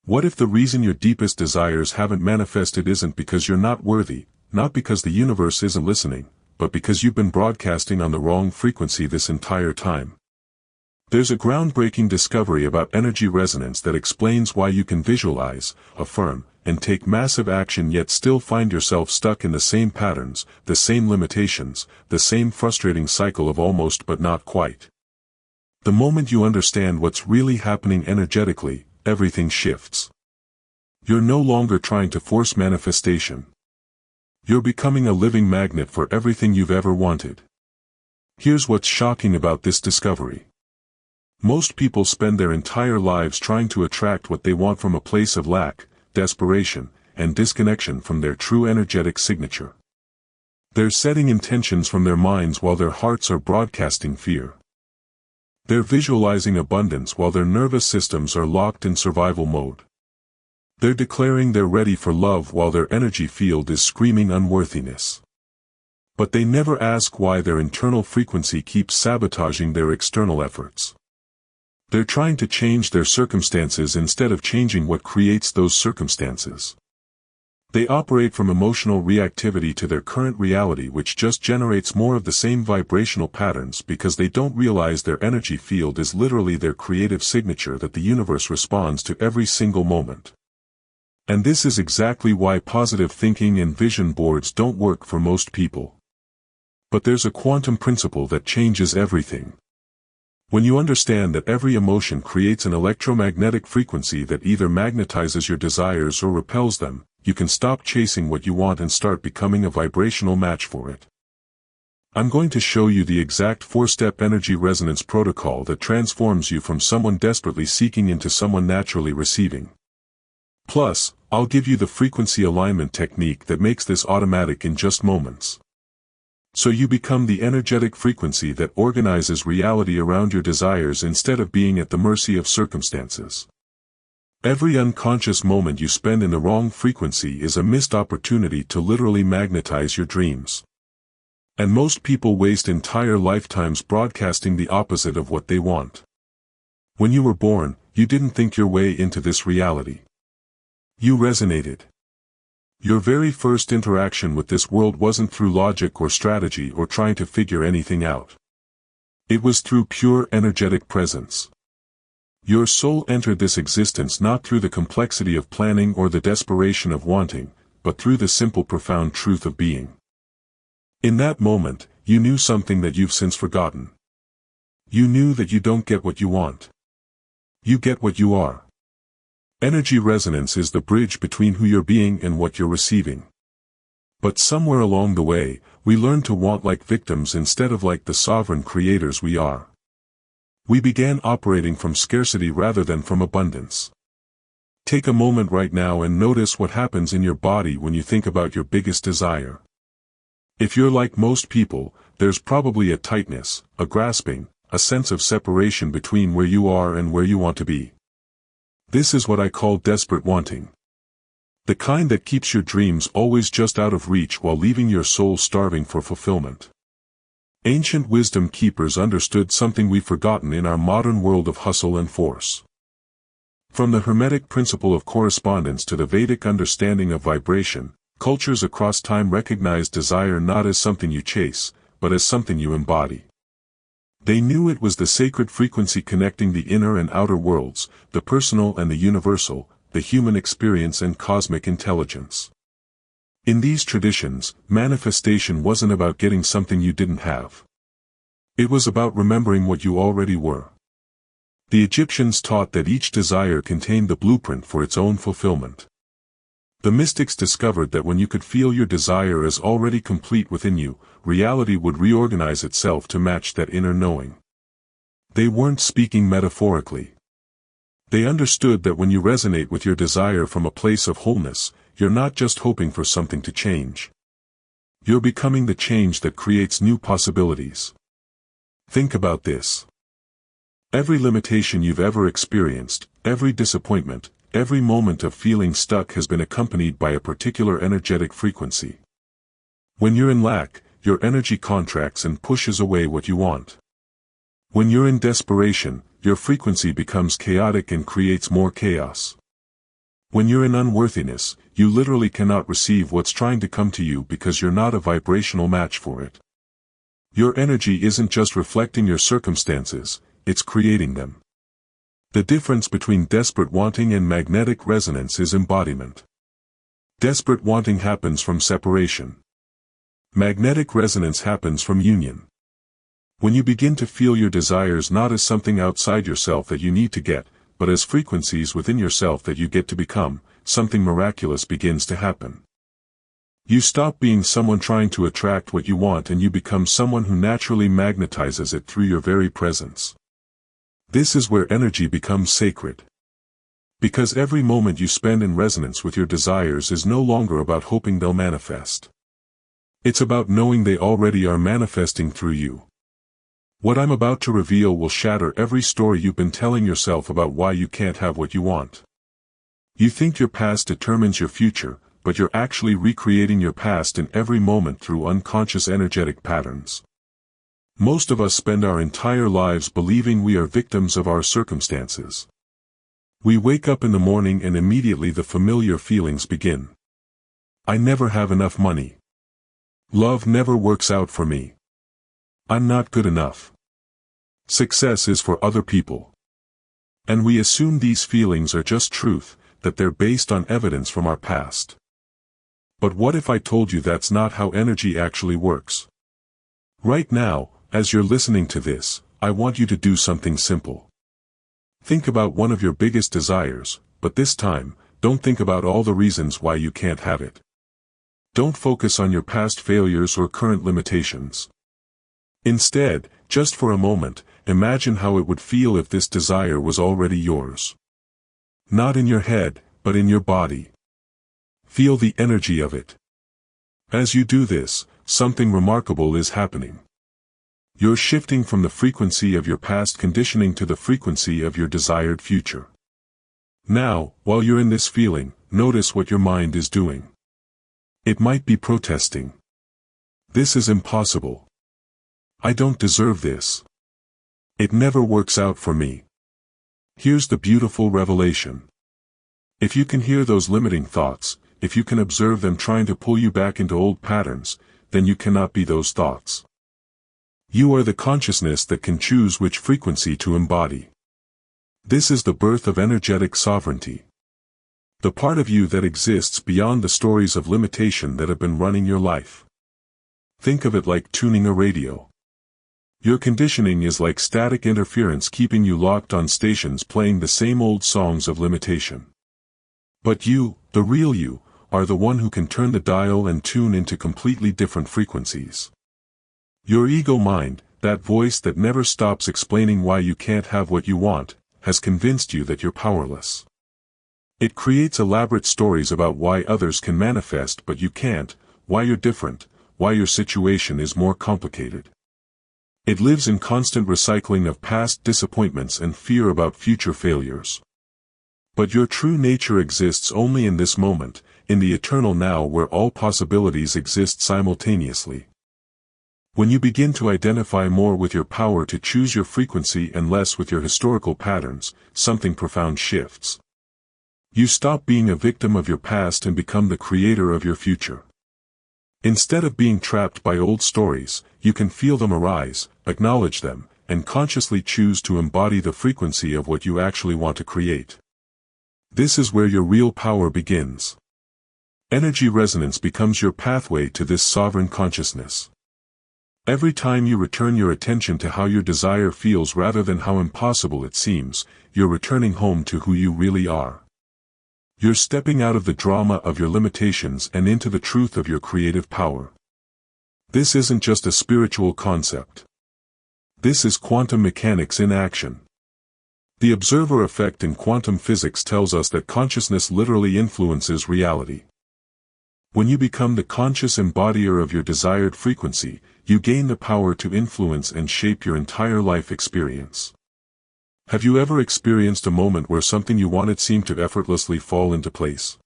What if the reason your deepest desires haven't manifested isn't because you're not worthy, not because the universe isn't listening, but because you've been broadcasting on the wrong frequency this entire time? There's a groundbreaking discovery about energy resonance that explains why you can visualize, affirm, and take massive action yet still find yourself stuck in the same patterns, the same limitations, the same frustrating cycle of almost but not quite. The moment you understand what's really happening energetically, everything shifts. You're no longer trying to force manifestation. You're becoming a living magnet for everything you've ever wanted. Here's what's shocking about this discovery. Most people spend their entire lives trying to attract what they want from a place of lack, desperation, and disconnection from their true energetic signature. They're setting intentions from their minds while their hearts are broadcasting fear. They're visualizing abundance while their nervous systems are locked in survival mode. They're declaring they're ready for love while their energy field is screaming unworthiness. But they never ask why their internal frequency keeps sabotaging their external efforts. They're trying to change their circumstances instead of changing what creates those circumstances. They operate from emotional reactivity to their current reality, which just generates more of the same vibrational patterns because they don't realize their energy field is literally their creative signature that the universe responds to every single moment. And this is exactly why positive thinking and vision boards don't work for most people. But there's a quantum principle that changes everything. When you understand that every emotion creates an electromagnetic frequency that either magnetizes your desires or repels them, you can stop chasing what you want and start becoming a vibrational match for it. I'm going to show you the exact 4-step energy resonance protocol that transforms you from someone desperately seeking into someone naturally receiving. Plus, I'll give you the frequency alignment technique that makes this automatic in just moments. So you become the energetic frequency that organizes reality around your desires instead of being at the mercy of circumstances. Every unconscious moment you spend in the wrong frequency is a missed opportunity to literally magnetize your dreams. And most people waste entire lifetimes broadcasting the opposite of what they want. When you were born, you didn't think your way into this reality. You resonated. Your very first interaction with this world wasn't through logic or strategy or trying to figure anything out. It was through pure energetic presence. Your soul entered this existence not through the complexity of planning or the desperation of wanting, but through the simple profound truth of being. In that moment, you knew something that you've since forgotten. You knew that you don't get what you want. You get what you are. Energy resonance is the bridge between who you're being and what you're receiving. But somewhere along the way, we learned to want like victims instead of like the sovereign creators we are. We began operating from scarcity rather than from abundance. Take a moment right now and notice what happens in your body when you think about your biggest desire. If you're like most people, there's probably a tightness, a grasping, a sense of separation between where you are and where you want to be. This is what I call desperate wanting. The kind that keeps your dreams always just out of reach while leaving your soul starving for fulfillment. Ancient wisdom keepers understood something we've forgotten in our modern world of hustle and force. From the Hermetic principle of correspondence to the Vedic understanding of vibration, cultures across time recognized desire not as something you chase, but as something you embody. They knew it was the sacred frequency connecting the inner and outer worlds, the personal and the universal, the human experience and cosmic intelligence. In these traditions, manifestation wasn't about getting something you didn't have. It was about remembering what you already were. The Egyptians taught that each desire contained the blueprint for its own fulfillment. The mystics discovered that when you could feel your desire as already complete within you, reality would reorganize itself to match that inner knowing. They weren't speaking metaphorically. They understood that when you resonate with your desire from a place of wholeness, you're not just hoping for something to change. You're becoming the change that creates new possibilities. Think about this. Every limitation you've ever experienced, every disappointment, every moment of feeling stuck has been accompanied by a particular energetic frequency. When you're in lack, your energy contracts and pushes away what you want. When you're in desperation, your frequency becomes chaotic and creates more chaos. When you're in unworthiness, you literally cannot receive what's trying to come to you because you're not a vibrational match for it. Your energy isn't just reflecting your circumstances, it's creating them. The difference between desperate wanting and magnetic resonance is embodiment. Desperate wanting happens from separation. Magnetic resonance happens from union. When you begin to feel your desires not as something outside yourself that you need to get, but as frequencies within yourself that you get to become, something miraculous begins to happen. You stop being someone trying to attract what you want and you become someone who naturally magnetizes it through your very presence. This is where energy becomes sacred. Because every moment you spend in resonance with your desires is no longer about hoping they'll manifest. It's about knowing they already are manifesting through you. What I'm about to reveal will shatter every story you've been telling yourself about why you can't have what you want. You think your past determines your future, but you're actually recreating your past in every moment through unconscious energetic patterns. Most of us spend our entire lives believing we are victims of our circumstances. We wake up in the morning and immediately the familiar feelings begin. I never have enough money. Love never works out for me. I'm not good enough. Success is for other people. And we assume these feelings are just truth, that they're based on evidence from our past. But what if I told you that's not how energy actually works? Right now, as you're listening to this, I want you to do something simple. Think about one of your biggest desires, but this time, don't think about all the reasons why you can't have it. Don't focus on your past failures or current limitations. Instead, just for a moment, imagine how it would feel if this desire was already yours. Not in your head, but in your body. Feel the energy of it. As you do this, something remarkable is happening. You're shifting from the frequency of your past conditioning to the frequency of your desired future. Now, while you're in this feeling, notice what your mind is doing. It might be protesting. This is impossible. I don't deserve this. It never works out for me. Here's the beautiful revelation. If you can hear those limiting thoughts, if you can observe them trying to pull you back into old patterns, then you cannot be those thoughts. You are the consciousness that can choose which frequency to embody. This is the birth of energetic sovereignty. The part of you that exists beyond the stories of limitation that have been running your life. Think of it like tuning a radio. Your conditioning is like static interference keeping you locked on stations playing the same old songs of limitation. But you, the real you, are the one who can turn the dial and tune into completely different frequencies. Your ego mind, that voice that never stops explaining why you can't have what you want, has convinced you that you're powerless. It creates elaborate stories about why others can manifest but you can't, why you're different, why your situation is more complicated. It lives in constant recycling of past disappointments and fear about future failures. But your true nature exists only in this moment, in the eternal now where all possibilities exist simultaneously. When you begin to identify more with your power to choose your frequency and less with your historical patterns, something profound shifts. You stop being a victim of your past and become the creator of your future. Instead of being trapped by old stories, you can feel them arise, acknowledge them, and consciously choose to embody the frequency of what you actually want to create. This is where your real power begins. Energy resonance becomes your pathway to this sovereign consciousness. Every time you return your attention to how your desire feels rather than how impossible it seems, you're returning home to who you really are. You're stepping out of the drama of your limitations and into the truth of your creative power. This isn't just a spiritual concept. This is quantum mechanics in action. The observer effect in quantum physics tells us that consciousness literally influences reality. When you become the conscious embodier of your desired frequency, you gain the power to influence and shape your entire life experience. Have you ever experienced a moment where something you wanted seemed to effortlessly fall into place?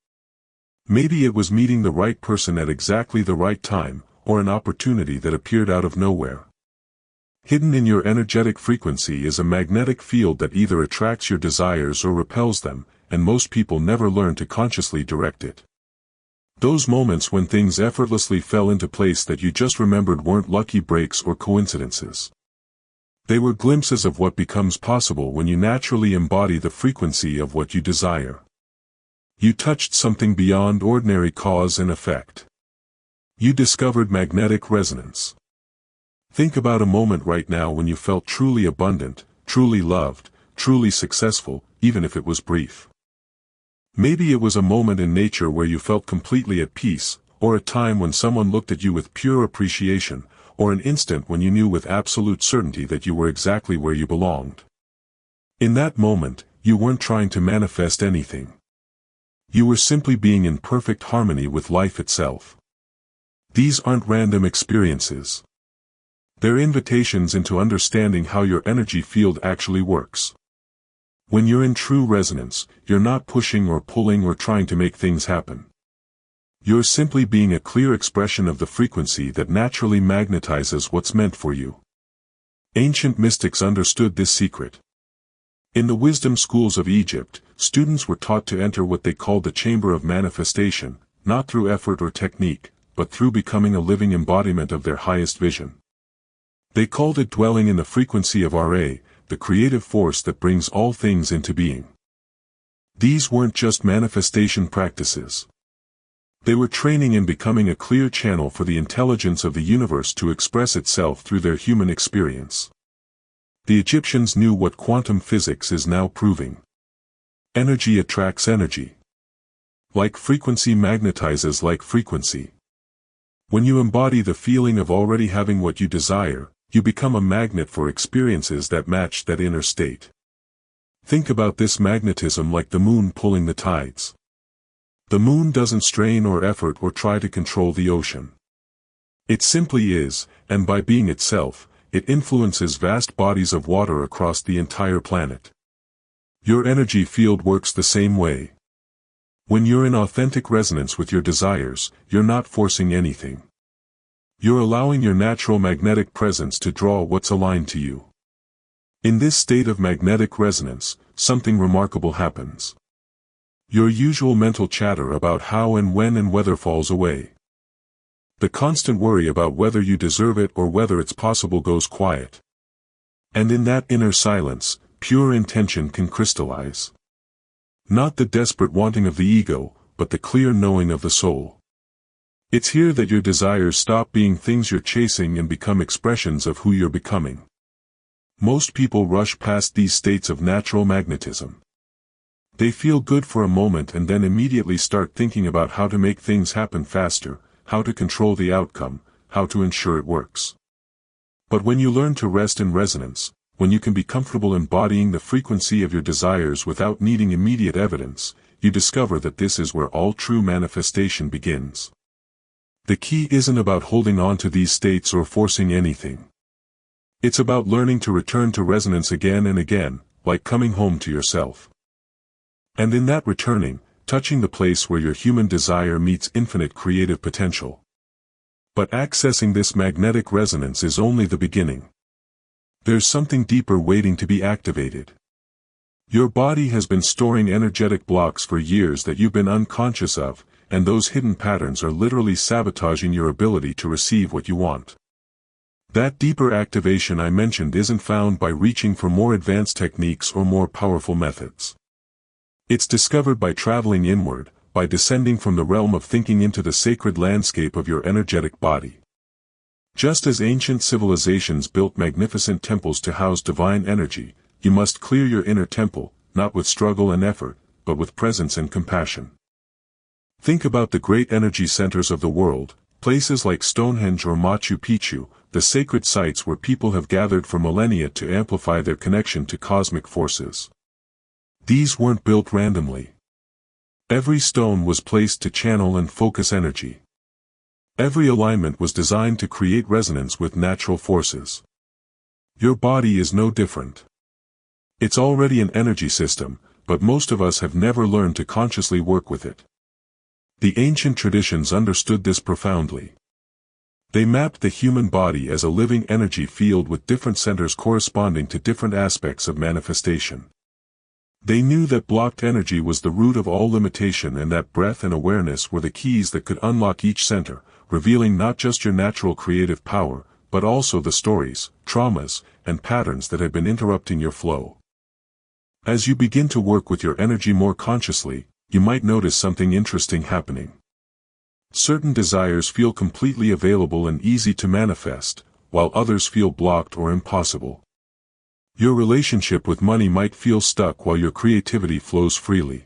Maybe it was meeting the right person at exactly the right time, or an opportunity that appeared out of nowhere. Hidden in your energetic frequency is a magnetic field that either attracts your desires or repels them, and most people never learn to consciously direct it. Those moments when things effortlessly fell into place that you just remembered weren't lucky breaks or coincidences. They were glimpses of what becomes possible when you naturally embody the frequency of what you desire. You touched something beyond ordinary cause and effect. You discovered magnetic resonance. Think about a moment right now when you felt truly abundant, truly loved, truly successful, even if it was brief. Maybe it was a moment in nature where you felt completely at peace, or a time when someone looked at you with pure appreciation, or an instant when you knew with absolute certainty that you were exactly where you belonged. In that moment, you weren't trying to manifest anything. You were simply being in perfect harmony with life itself. These aren't random experiences. They're invitations into understanding how your energy field actually works. When you're in true resonance, you're not pushing or pulling or trying to make things happen. You're simply being a clear expression of the frequency that naturally magnetizes what's meant for you. Ancient mystics understood this secret. In the wisdom schools of Egypt, students were taught to enter what they called the chamber of manifestation, not through effort or technique, but through becoming a living embodiment of their highest vision. They called it dwelling in the frequency of Ra, the creative force that brings all things into being. These weren't just manifestation practices. They were training in becoming a clear channel for the intelligence of the universe to express itself through their human experience. The Egyptians knew what quantum physics is now proving. Energy attracts energy. Like frequency magnetizes like frequency. When you embody the feeling of already having what you desire, you become a magnet for experiences that match that inner state. Think about this magnetism like the moon pulling the tides. The moon doesn't strain or effort or try to control the ocean. It simply is, and by being itself, it influences vast bodies of water across the entire planet. Your energy field works the same way. When you're in authentic resonance with your desires, you're not forcing anything. You're allowing your natural magnetic presence to draw what's aligned to you. In this state of magnetic resonance, something remarkable happens. Your usual mental chatter about how and when and whether falls away. The constant worry about whether you deserve it or whether it's possible goes quiet. And in that inner silence, pure intention can crystallize. Not the desperate wanting of the ego, but the clear knowing of the soul. It's here that your desires stop being things you're chasing and become expressions of who you're becoming. Most people rush past these states of natural magnetism. They feel good for a moment and then immediately start thinking about how to make things happen faster, how to control the outcome, how to ensure it works. But when you learn to rest in resonance, when you can be comfortable embodying the frequency of your desires without needing immediate evidence, you discover that this is where all true manifestation begins. The key isn't about holding on to these states or forcing anything. It's about learning to return to resonance again and again, like coming home to yourself. And in that returning, touching the place where your human desire meets infinite creative potential. But accessing this magnetic resonance is only the beginning. There's something deeper waiting to be activated. Your body has been storing energetic blocks for years that you've been unconscious of, and those hidden patterns are literally sabotaging your ability to receive what you want. That deeper activation I mentioned isn't found by reaching for more advanced techniques or more powerful methods. It's discovered by traveling inward, by descending from the realm of thinking into the sacred landscape of your energetic body. Just as ancient civilizations built magnificent temples to house divine energy, you must clear your inner temple, not with struggle and effort, but with presence and compassion. Think about the great energy centers of the world, places like Stonehenge or Machu Picchu, the sacred sites where people have gathered for millennia to amplify their connection to cosmic forces. These weren't built randomly. Every stone was placed to channel and focus energy. Every alignment was designed to create resonance with natural forces. Your body is no different. It's already an energy system, but most of us have never learned to consciously work with it. The ancient traditions understood this profoundly. They mapped the human body as a living energy field with different centers corresponding to different aspects of manifestation. They knew that blocked energy was the root of all limitation and that breath and awareness were the keys that could unlock each center, revealing not just your natural creative power, but also the stories, traumas, and patterns that had been interrupting your flow. As you begin to work with your energy more consciously, you might notice something interesting happening. Certain desires feel completely available and easy to manifest, while others feel blocked or impossible. Your relationship with money might feel stuck while your creativity flows freely.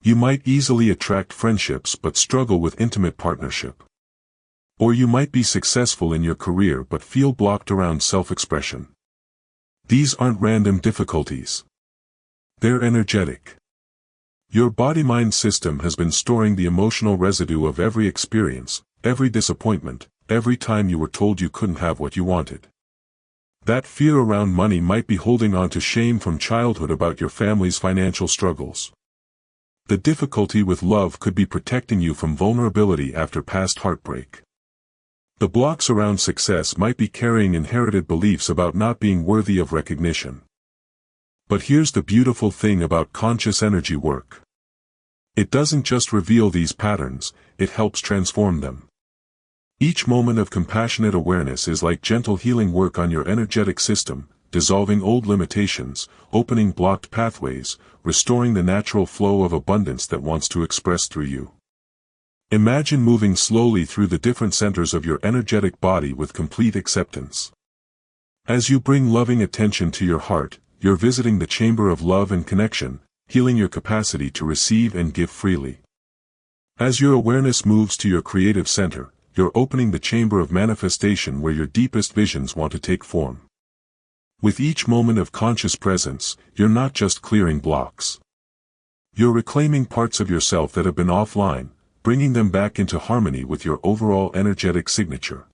You might easily attract friendships but struggle with intimate partnership. Or you might be successful in your career but feel blocked around self-expression. These aren't random difficulties. They're energetic. Your body-mind system has been storing the emotional residue of every experience, every disappointment, every time you were told you couldn't have what you wanted. That fear around money might be holding on to shame from childhood about your family's financial struggles. The difficulty with love could be protecting you from vulnerability after past heartbreak. The blocks around success might be carrying inherited beliefs about not being worthy of recognition. But here's the beautiful thing about conscious energy work. It doesn't just reveal these patterns, it helps transform them. Each moment of compassionate awareness is like gentle healing work on your energetic system, dissolving old limitations, opening blocked pathways, restoring the natural flow of abundance that wants to express through you. Imagine moving slowly through the different centers of your energetic body with complete acceptance. As you bring loving attention to your heart, you're visiting the chamber of love and connection, healing your capacity to receive and give freely. As your awareness moves to your creative center, you're opening the chamber of manifestation where your deepest visions want to take form. With each moment of conscious presence, you're not just clearing blocks. You're reclaiming parts of yourself that have been offline, bringing them back into harmony with your overall energetic signature.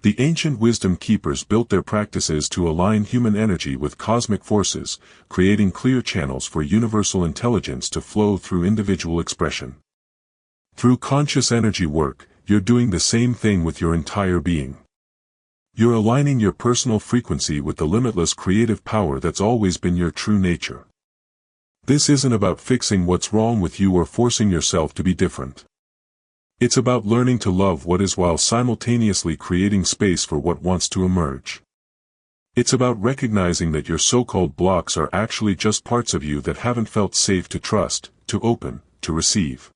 The ancient wisdom keepers built their practices to align human energy with cosmic forces, creating clear channels for universal intelligence to flow through individual expression. Through conscious energy work, you're doing the same thing with your entire being. You're aligning your personal frequency with the limitless creative power that's always been your true nature. This isn't about fixing what's wrong with you or forcing yourself to be different. It's about learning to love what is while simultaneously creating space for what wants to emerge. It's about recognizing that your so-called blocks are actually just parts of you that haven't felt safe to trust, to open, to receive.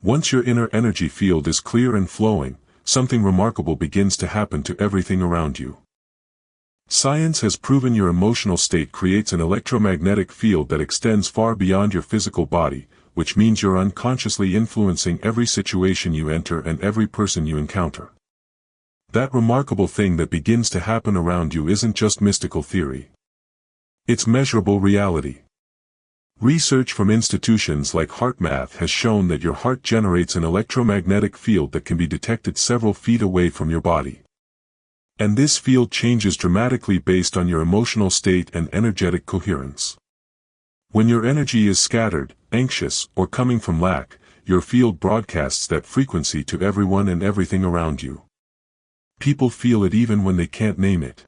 Once your inner energy field is clear and flowing, something remarkable begins to happen to everything around you. Science has proven your emotional state creates an electromagnetic field that extends far beyond your physical body, which means you're unconsciously influencing every situation you enter and every person you encounter. That remarkable thing that begins to happen around you isn't just mystical theory. It's measurable reality. Research from institutions like HeartMath has shown that your heart generates an electromagnetic field that can be detected several feet away from your body. And this field changes dramatically based on your emotional state and energetic coherence. When your energy is scattered, anxious, or coming from lack, your field broadcasts that frequency to everyone and everything around you. People feel it even when they can't name it.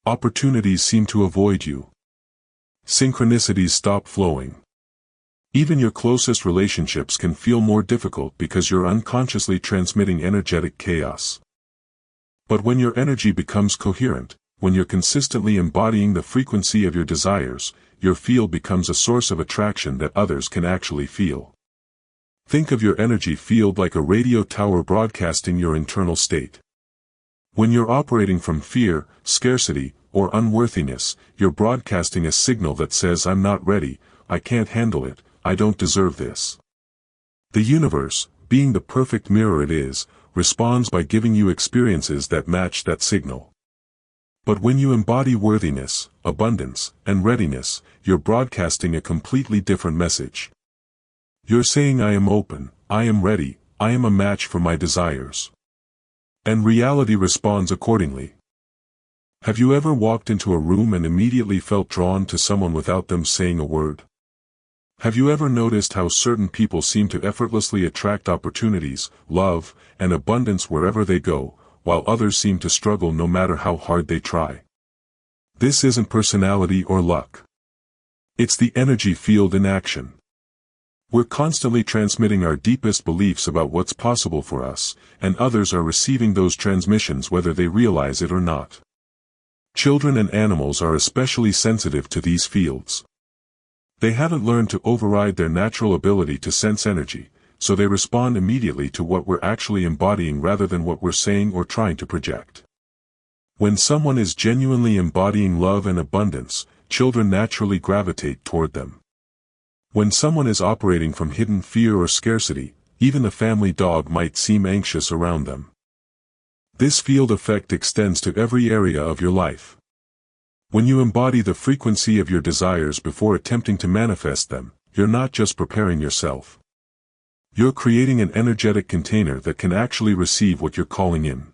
Opportunities seem to avoid you. Synchronicities stop flowing. Even your closest relationships can feel more difficult because you're unconsciously transmitting energetic chaos. But when your energy becomes coherent, when you're consistently embodying the frequency of your desires, your field becomes a source of attraction that others can actually feel. Think of your energy field like a radio tower broadcasting your internal state. When you're operating from fear, scarcity, or unworthiness, you're broadcasting a signal that says I'm not ready, I can't handle it, I don't deserve this. The universe, being the perfect mirror it is, responds by giving you experiences that match that signal. But when you embody worthiness, abundance, and readiness, you're broadcasting a completely different message. You're saying I am open, I am ready, I am a match for my desires. And reality responds accordingly. Have you ever walked into a room and immediately felt drawn to someone without them saying a word? Have you ever noticed how certain people seem to effortlessly attract opportunities, love, and abundance wherever they go, while others seem to struggle no matter how hard they try? This isn't personality or luck. It's the energy field in action. We're constantly transmitting our deepest beliefs about what's possible for us, and others are receiving those transmissions whether they realize it or not. Children and animals are especially sensitive to these fields. They haven't learned to override their natural ability to sense energy, so they respond immediately to what we're actually embodying rather than what we're saying or trying to project. When someone is genuinely embodying love and abundance, children naturally gravitate toward them. When someone is operating from hidden fear or scarcity, even the family dog might seem anxious around them. This field effect extends to every area of your life. When you embody the frequency of your desires before attempting to manifest them, you're not just preparing yourself. You're creating an energetic container that can actually receive what you're calling in.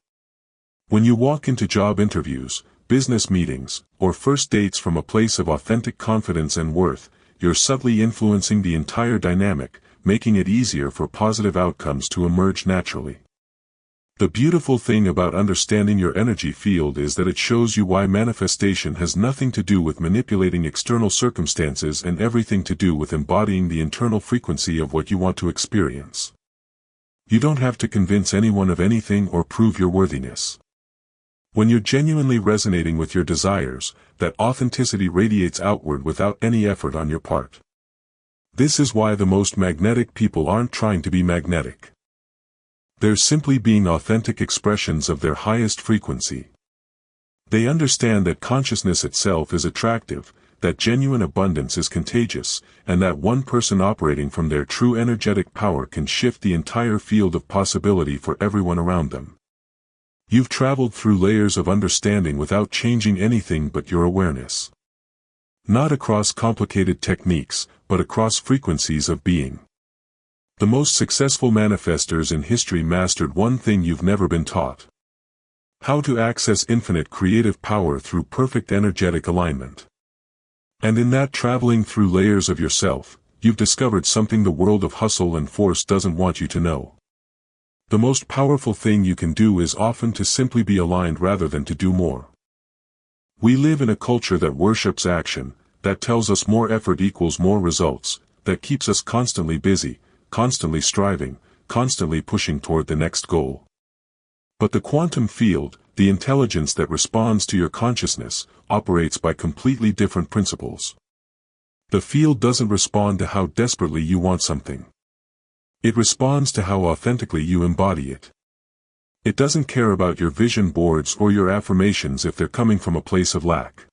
When you walk into job interviews, business meetings, or first dates from a place of authentic confidence and worth, you're subtly influencing the entire dynamic, making it easier for positive outcomes to emerge naturally. The beautiful thing about understanding your energy field is that it shows you why manifestation has nothing to do with manipulating external circumstances and everything to do with embodying the internal frequency of what you want to experience. You don't have to convince anyone of anything or prove your worthiness. When you're genuinely resonating with your desires, that authenticity radiates outward without any effort on your part. This is why the most magnetic people aren't trying to be magnetic. They're simply being authentic expressions of their highest frequency. They understand that consciousness itself is attractive, that genuine abundance is contagious, and that one person operating from their true energetic power can shift the entire field of possibility for everyone around them. You've traveled through layers of understanding without changing anything but your awareness. Not across complicated techniques, but across frequencies of being. The most successful manifestors in history mastered one thing you've never been taught: how to access infinite creative power through perfect energetic alignment. And in that traveling through layers of yourself, you've discovered something the world of hustle and force doesn't want you to know. The most powerful thing you can do is often to simply be aligned rather than to do more. We live in a culture that worships action, that tells us more effort equals more results, that keeps us constantly busy, constantly striving, constantly pushing toward the next goal. But the quantum field, the intelligence that responds to your consciousness, operates by completely different principles. The field doesn't respond to how desperately you want something. It responds to how authentically you embody it. It doesn't care about your vision boards or your affirmations if they're coming from a place of lack.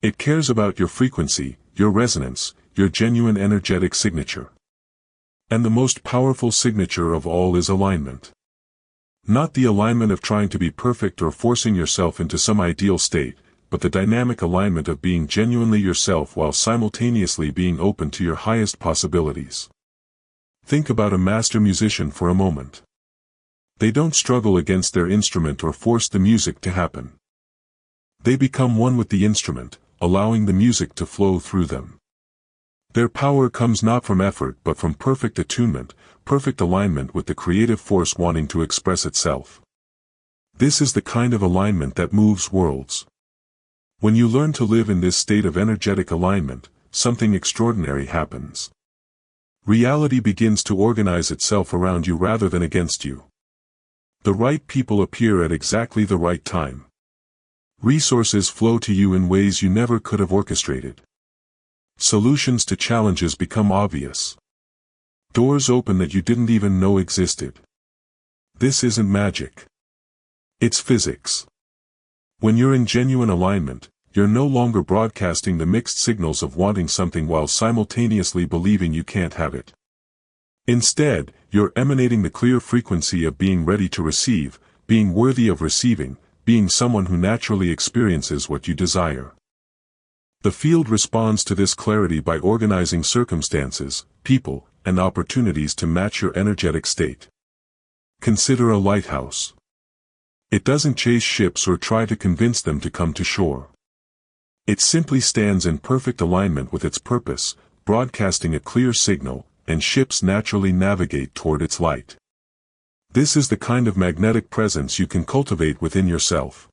It cares about your frequency, your resonance, your genuine energetic signature. And the most powerful signature of all is alignment. Not the alignment of trying to be perfect or forcing yourself into some ideal state, but the dynamic alignment of being genuinely yourself while simultaneously being open to your highest possibilities. Think about a master musician for a moment. They don't struggle against their instrument or force the music to happen. They become one with the instrument, allowing the music to flow through them. Their power comes not from effort but from perfect attunement, perfect alignment with the creative force wanting to express itself. This is the kind of alignment that moves worlds. When you learn to live in this state of energetic alignment, something extraordinary happens. Reality begins to organize itself around you rather than against you. The right people appear at exactly the right time. Resources flow to you in ways you never could have orchestrated. Solutions to challenges become obvious. Doors open that you didn't even know existed. This isn't magic. It's physics. When you're in genuine alignment, you're no longer broadcasting the mixed signals of wanting something while simultaneously believing you can't have it. Instead, you're emanating the clear frequency of being ready to receive, being worthy of receiving, being someone who naturally experiences what you desire. The field responds to this clarity by organizing circumstances, people, and opportunities to match your energetic state. Consider a lighthouse. It doesn't chase ships or try to convince them to come to shore. It simply stands in perfect alignment with its purpose, broadcasting a clear signal, and ships naturally navigate toward its light. This is the kind of magnetic presence you can cultivate within yourself.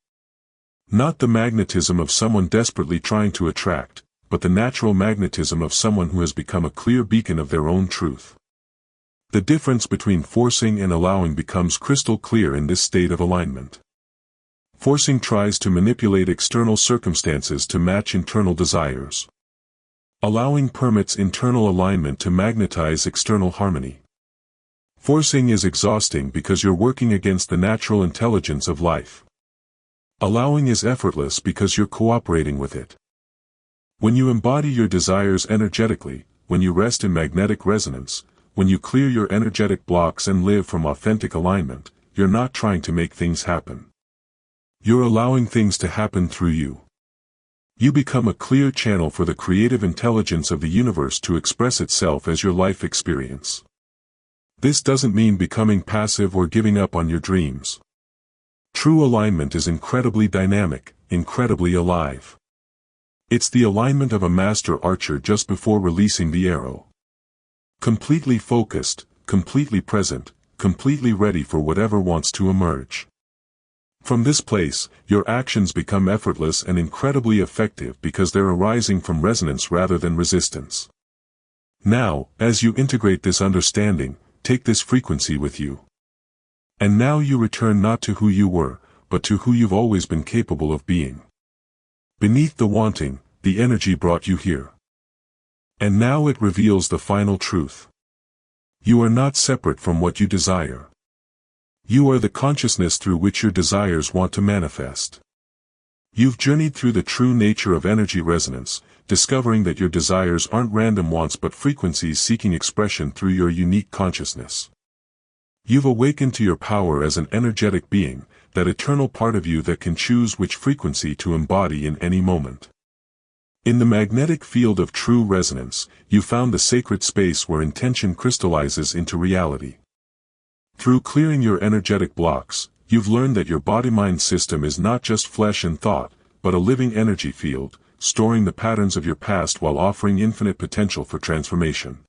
Not the magnetism of someone desperately trying to attract, but but the natural magnetism of someone who has become a clear beacon of their own truth. The difference between forcing and allowing becomes crystal clear in this state of alignment. Forcing tries to manipulate external circumstances to match internal desires. Allowing permits internal alignment to magnetize external harmony. Forcing is exhausting because you're working against the natural intelligence of life. Allowing is effortless because you're cooperating with it. When you embody your desires energetically, when you rest in magnetic resonance, when you clear your energetic blocks and live from authentic alignment, you're not trying to make things happen. You're allowing things to happen through you. You become a clear channel for the creative intelligence of the universe to express itself as your life experience. This doesn't mean becoming passive or giving up on your dreams. True alignment is incredibly dynamic, incredibly alive. It's the alignment of a master archer just before releasing the arrow. Completely focused, completely present, completely ready for whatever wants to emerge. From this place, your actions become effortless and incredibly effective because they're arising from resonance rather than resistance. Now, as you integrate this understanding, take this frequency with you. And now you return not to who you were, but to who you've always been capable of being. Beneath the wanting, the energy brought you here. And now it reveals the final truth. You are not separate from what you desire. You are the consciousness through which your desires want to manifest. You've journeyed through the true nature of energy resonance, discovering that your desires aren't random wants but frequencies seeking expression through your unique consciousness. You've awakened to your power as an energetic being, that eternal part of you that can choose which frequency to embody in any moment. In the magnetic field of true resonance, you found the sacred space where intention crystallizes into reality. Through clearing your energetic blocks, you've learned that your body-mind system is not just flesh and thought, but a living energy field, storing the patterns of your past while offering infinite potential for transformation.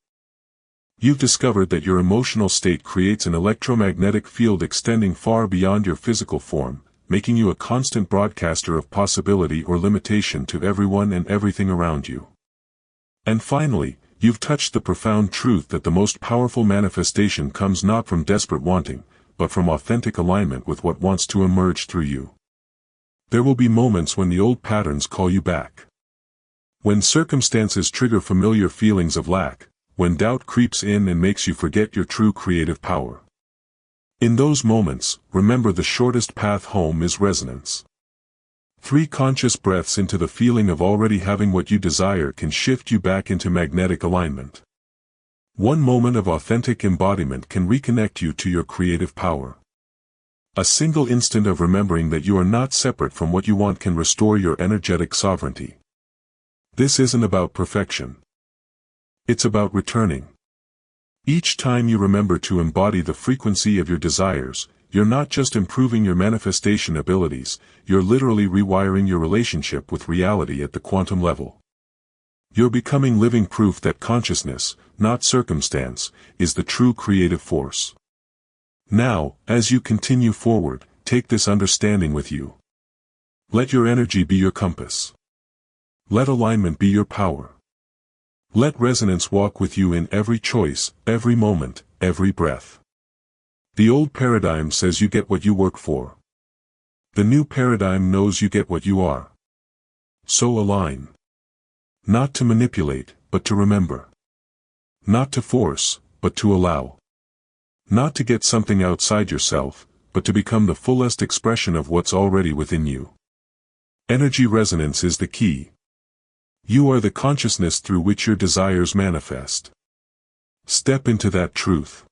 You've discovered that your emotional state creates an electromagnetic field extending far beyond your physical form, making you a constant broadcaster of possibility or limitation to everyone and everything around you. And finally, you've touched the profound truth that the most powerful manifestation comes not from desperate wanting, but from authentic alignment with what wants to emerge through you. There will be moments when the old patterns call you back. When circumstances trigger familiar feelings of lack, when doubt creeps in and makes you forget your true creative power. In those moments, remember the shortest path home is resonance. 3 conscious breaths into the feeling of already having what you desire can shift you back into magnetic alignment. 1 moment of authentic embodiment can reconnect you to your creative power. A single instant of remembering that you are not separate from what you want can restore your energetic sovereignty. This isn't about perfection. It's about returning. Each time you remember to embody the frequency of your desires, you're not just improving your manifestation abilities, you're literally rewiring your relationship with reality at the quantum level. You're becoming living proof that consciousness, not circumstance, is the true creative force. Now, as you continue forward, take this understanding with you. Let your energy be your compass. Let alignment be your power. Let resonance walk with you in every choice, every moment, every breath. The old paradigm says you get what you work for. The new paradigm knows you get what you are. So align. Not to manipulate, but to remember. Not to force, but to allow. Not to get something outside yourself, but to become the fullest expression of what's already within you. Energy resonance is the key. You are the consciousness through which your desires manifest. Step into that truth.